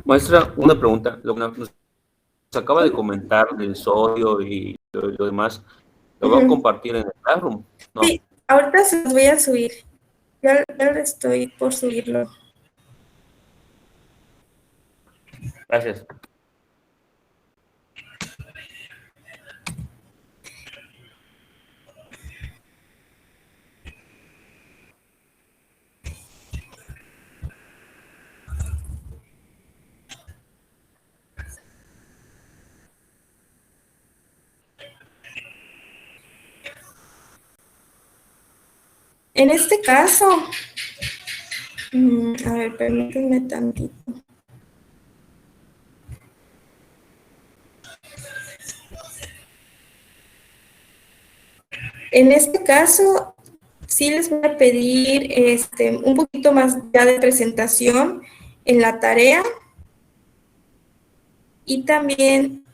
Maestra, una pregunta. Lo que nos acaba de comentar del sodio y lo demás, ¿lo va a compartir en el Classroom? No. Sí, ahorita se los voy a subir. Ya estoy por subirlo. Gracias. En este caso, A ver, permítanme tantito. En este caso, sí les voy a pedir un poquito más ya de presentación en la tarea y también,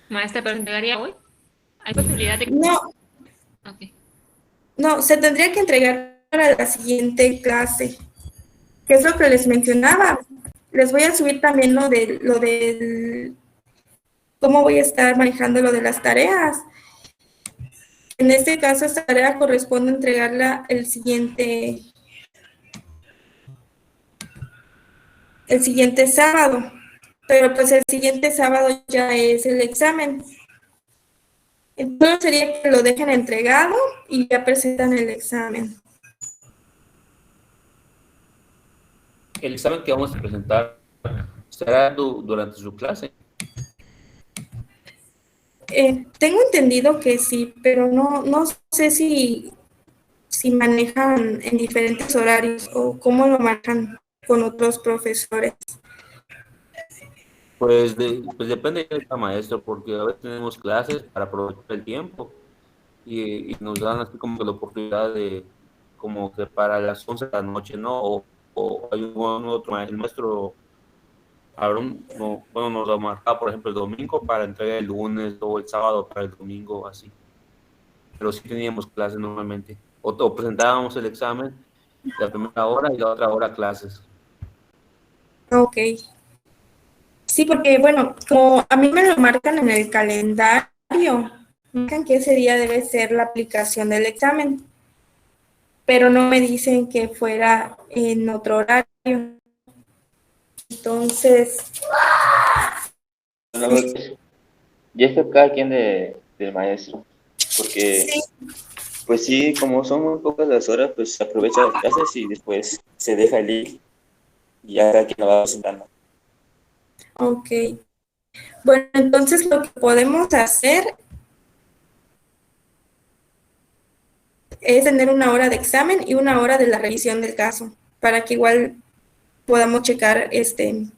Maestra, ¿pero entregaría hoy? ¿Hay posibilidad de que...? no, Ok. no, se tendría que entregar para la siguiente clase, que es lo que les mencionaba. Les voy a subir también lo del cómo voy a estar manejando lo de las tareas. En este caso, esta tarea corresponde entregarla el siguiente sábado, pero pues el siguiente sábado ya es el examen. Entonces sería que lo dejen entregado y ya presentan el examen. El examen que vamos a presentar será durante su clase. Tengo entendido que sí, pero no sé si manejan en diferentes horarios o cómo lo manejan con otros profesores. Pues depende de cada maestro, porque a veces tenemos clases para aprovechar el tiempo y nos dan así como que la oportunidad de, como que para las 11 de la noche, ¿no? O hay un otro, el maestro Aaron, no, bueno, nos lo marcaba, por ejemplo, el domingo para entregar el lunes o el sábado para el domingo, así. Pero sí teníamos clases normalmente. O presentábamos el examen la primera hora y la otra hora clases. Ok. Sí, porque bueno, como a mí me lo marcan en el calendario, marcan que ese día debe ser la aplicación del examen, pero no me dicen que fuera en otro horario. Entonces, Bueno, pues, ya está cada quien del maestro, porque sí, pues sí, como son muy pocas las horas, pues se aprovecha las clases y después se deja el link y ya cada quien lo va presentando. ok. Bueno, entonces lo que podemos hacer es tener una hora de examen y una hora de la revisión del caso, para que igual podamos checar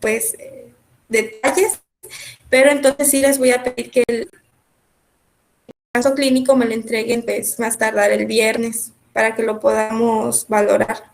pues detalles, pero entonces sí les voy a pedir que el caso clínico me lo entreguen pues más tardar el viernes para que lo podamos valorar.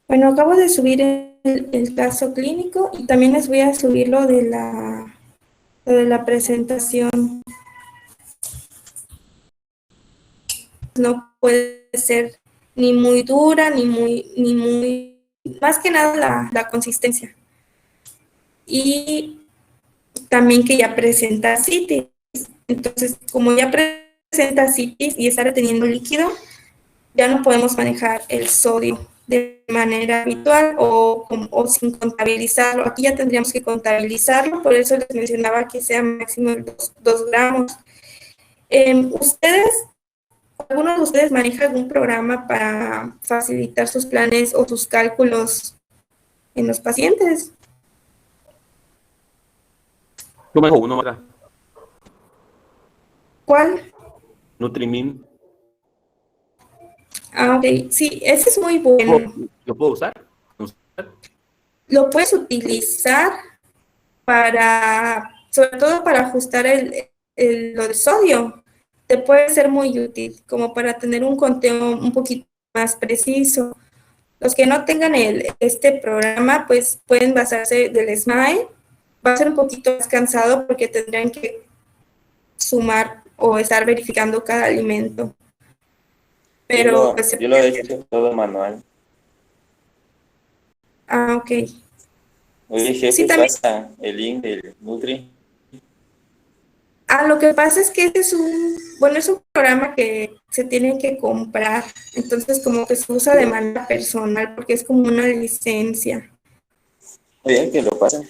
Bueno, acabo de subir el caso clínico y también les voy a subir lo de la presentación. No puede ser ni muy dura, ni muy, más que nada la consistencia. Y también que ya presenta citis. Entonces, como ya presenta citis y está reteniendo líquido, ya no podemos manejar el sodio de manera habitual o sin contabilizarlo. Aquí ya tendríamos que contabilizarlo, por eso les mencionaba que sea máximo de 2 gramos. ¿Alguno de ustedes maneja algún programa para facilitar sus planes o sus cálculos en los pacientes? Yo me dejo uno, Mara. ¿Cuál? Nutrimin. Ah, ok. Sí, ese es muy bueno. ¿Lo puedo usar? Lo puedes utilizar sobre todo para ajustar lo del sodio. Te puede ser muy útil, como para tener un conteo un poquito más preciso. Los que no tengan este programa, pues pueden basarse del SMILE. Va a ser un poquito más cansado porque tendrían que sumar o estar verificando cada alimento. Pero pues se Yo lo he puede. hecho todo manual. Ah, ok. Oye, Sí, jefe, también. pasa el link del Nutri. Lo que pasa es que este es es un programa que se tiene que comprar, entonces como que se usa de manera personal porque es como una licencia. Oye, que lo pasen.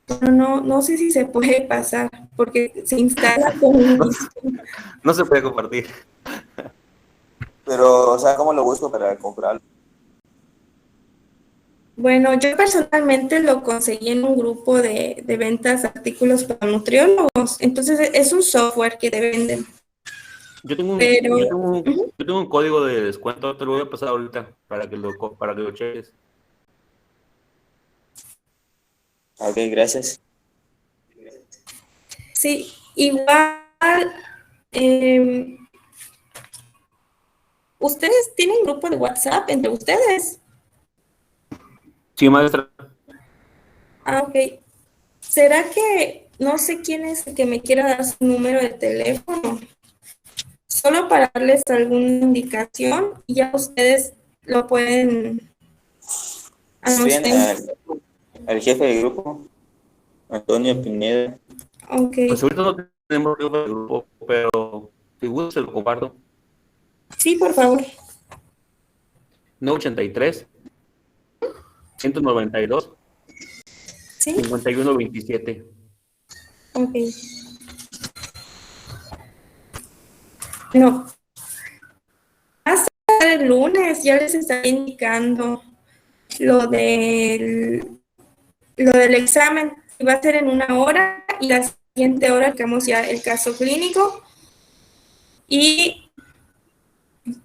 Pero no sé si se puede pasar porque se instala con un disco. No se puede compartir. Pero, o sea, ¿cómo lo busco para comprarlo? Bueno, yo personalmente lo conseguí en un grupo de ventas de artículos para nutriólogos, entonces es un software que te venden, Yo tengo un, pero yo tengo un, ujú. yo tengo un código de descuento, te lo voy a pasar ahorita para que lo cheques. Ok, gracias. Sí, igual, em, ¿ustedes tienen grupo de WhatsApp entre ustedes? Sí, maestra. Ah, ok. ¿Será que no sé quién es el que me quiera dar su número de teléfono? Solo para darles alguna indicación y ya ustedes lo pueden Bien, anunciar. al jefe de grupo, Antonio Pineda. Ok. Pues ahorita no tenemos grupo, pero si gusta se lo comparto. Sí, por favor. 983 192 Sí, 5127. ok. No, hasta el lunes ya les estaré indicando lo del, lo del examen. Va a ser en 1 hora y la siguiente hora sacamos ya el caso clínico. Y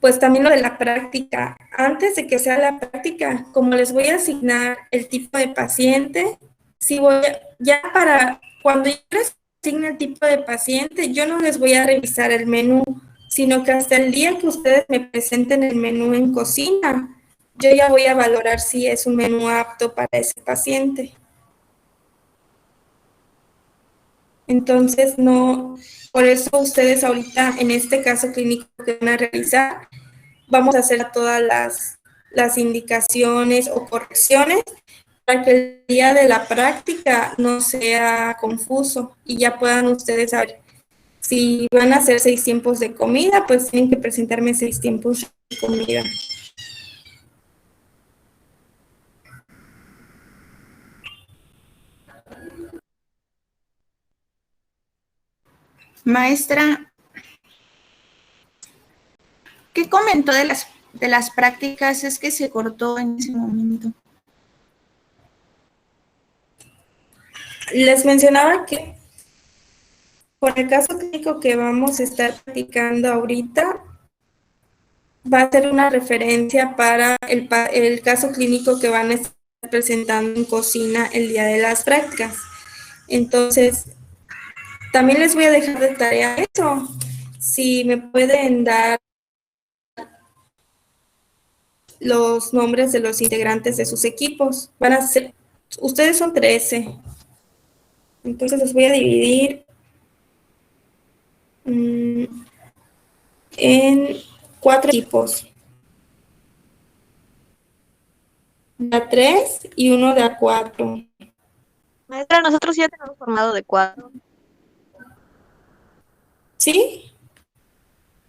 pues también lo de la práctica. Antes de que sea la práctica, como les voy a asignar el tipo de paciente, si voy ya para cuando yo les asigne el tipo de paciente, yo no les voy a revisar el menú, sino que hasta el día que ustedes me presenten el menú en cocina, yo ya voy a valorar si es un menú apto para ese paciente. Entonces, no, por eso ustedes ahorita en este caso clínico que van a realizar, vamos a hacer todas las indicaciones o correcciones para que el día de la práctica no sea confuso y ya puedan ustedes saber si van a hacer 6 tiempos de comida, pues tienen que presentarme 6 tiempos de comida. Maestra, ¿qué comentó de las prácticas? Es que se cortó en ese momento. Les mencionaba que con el caso clínico que vamos a estar practicando ahorita, va a ser una referencia para el caso clínico que van a estar presentando en cocina el día de las prácticas. Entonces, también les voy a dejar de tarea eso. Si me pueden dar los nombres de los integrantes de sus equipos. Van a ser, ustedes son 13. Entonces los voy a dividir en 4 equipos. De A3 y uno de A4. Maestra, nosotros ya tenemos formado de 4. ¿Sí?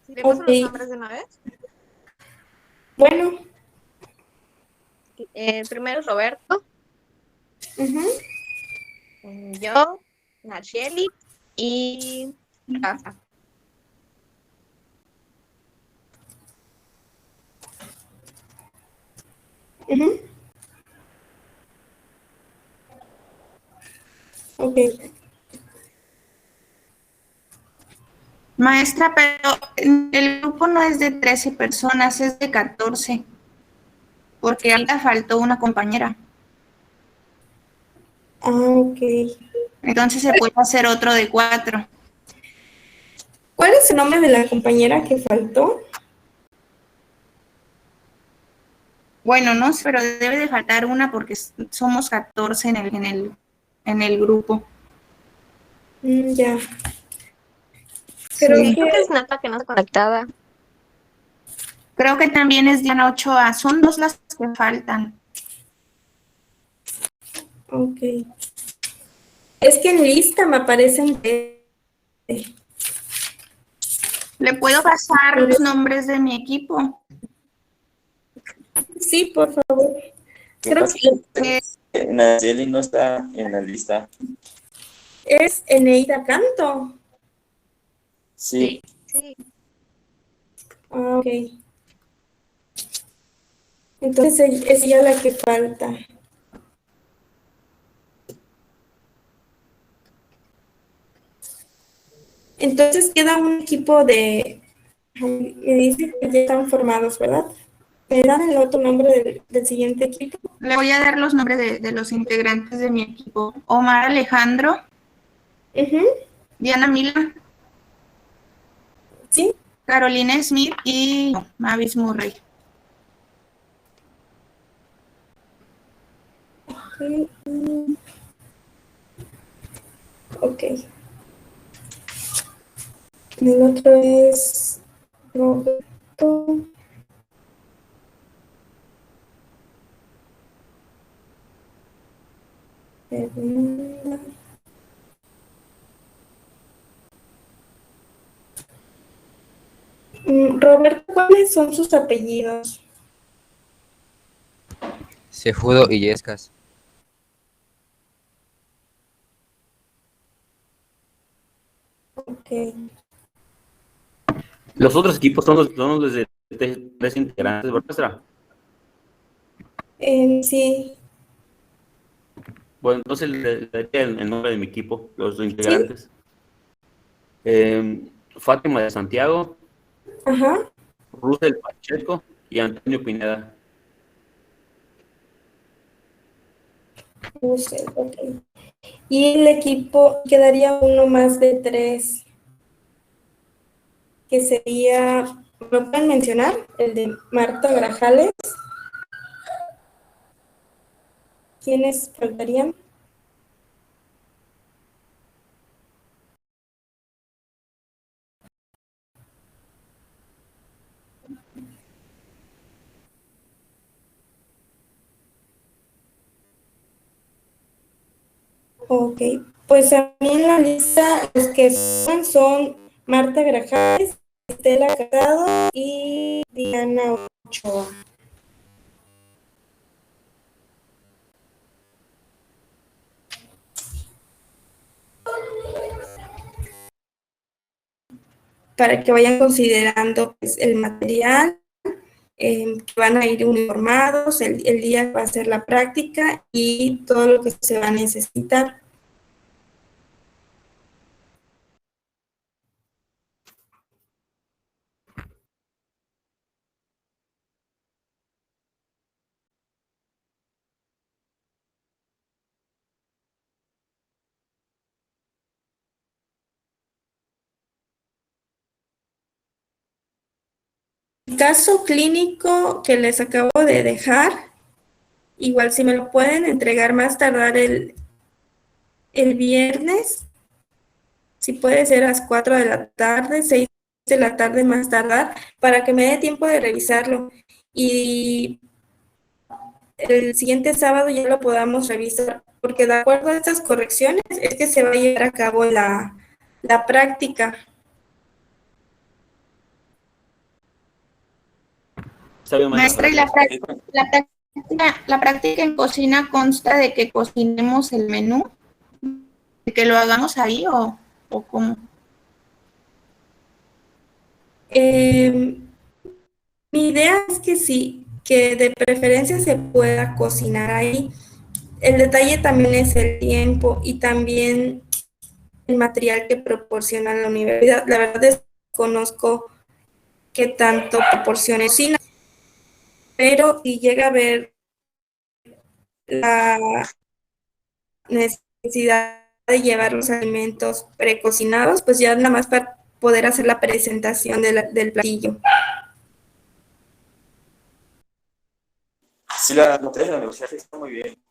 Si le paso Ok. los nombres de una vez. Bueno. El primero es Roberto. Ujú. Yo, Nacheli y Rafa. Ujú. Ok. Maestra, pero el grupo no es de 13 personas, es de 14, porque ahorita faltó una compañera. Ah, ok. Entonces se puede hacer otro de 4. ¿Cuál es el nombre de la compañera que faltó? Bueno, no sé, pero debe de faltar una porque somos 14 en el grupo. Ya. Creo Sí. Creo que que, es Nata que no se conectaba. Creo que también es Diana Ochoa. Son 2 las que faltan. ok. Es que en lista me aparecen. ¿Le puedo pasar los nombres de mi equipo? Sí, por favor. ¿Qué Creo pasa? que Nayeli no está en la lista. es Eneida Canto. Sí, Sí. Ah, ok. Entonces es ella la que falta. Entonces queda un equipo de. Me dice que ya están formados, ¿verdad? ¿Me dan el otro nombre del siguiente equipo? Le voy a dar los nombres de los integrantes de mi equipo. Omar Alejandro, Ujú. Diana Mila, Sí. Carolina Smith y Mavis Murray. Ok. El otro es Roberto. Fernanda. Roberto, ¿cuáles son sus apellidos? Cejudo y Yescas. Ok. Los otros equipos son los de 3 integrantes, ¿verdad, maestra? Sí. Bueno, entonces le daría el nombre de mi equipo, los Sí. integrantes. Fátima de Santiago, Ajá. Russell Pacheco y Antonio Pineda. Ok. Y el equipo quedaría uno más de 3, que sería, ¿me pueden mencionar? El de Marta Grajales. ¿Quiénes faltarían? Ok, pues a mí en la lista los que son Marta Grajales, Estela Casado y Diana Ochoa. Para que vayan considerando pues, el material, que van a ir uniformados, el día que va a ser la práctica y todo lo que se va a necesitar. caso clínico que les acabo de dejar, igual si me lo pueden entregar más tardar el viernes, si puede ser a las 4 de la tarde, 6 de la tarde más tardar, para que me dé tiempo de revisarlo y el siguiente sábado ya lo podamos revisar, porque de acuerdo a estas correcciones es que se va a llevar a cabo la práctica. Está bien, Maestra, ¿y la práctica en cocina consta de que cocinemos el menú? ¿De que lo hagamos ahí o cómo? Mi idea es que sí, que de preferencia se pueda cocinar ahí. El detalle también es el tiempo y también el material que proporciona la universidad. La verdad desconozco qué tanto proporciona cocina, pero si llega a haber la necesidad de llevar los alimentos precocinados, pues ya nada más para poder hacer la presentación del platillo. Sí, la nutria de la universidad está muy bien.